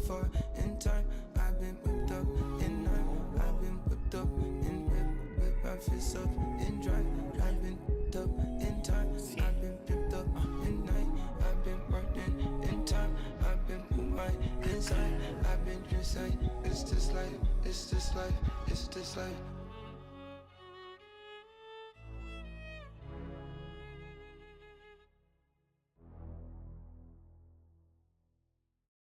before. In time, I've been whipped up in night. I've been whipped up in whip my fists up in drive. I've been whipped up in time. I've been whipped up in night. I've been working in time. I've been with my inside. I've been just like, it's this life, it's this life, it's this life.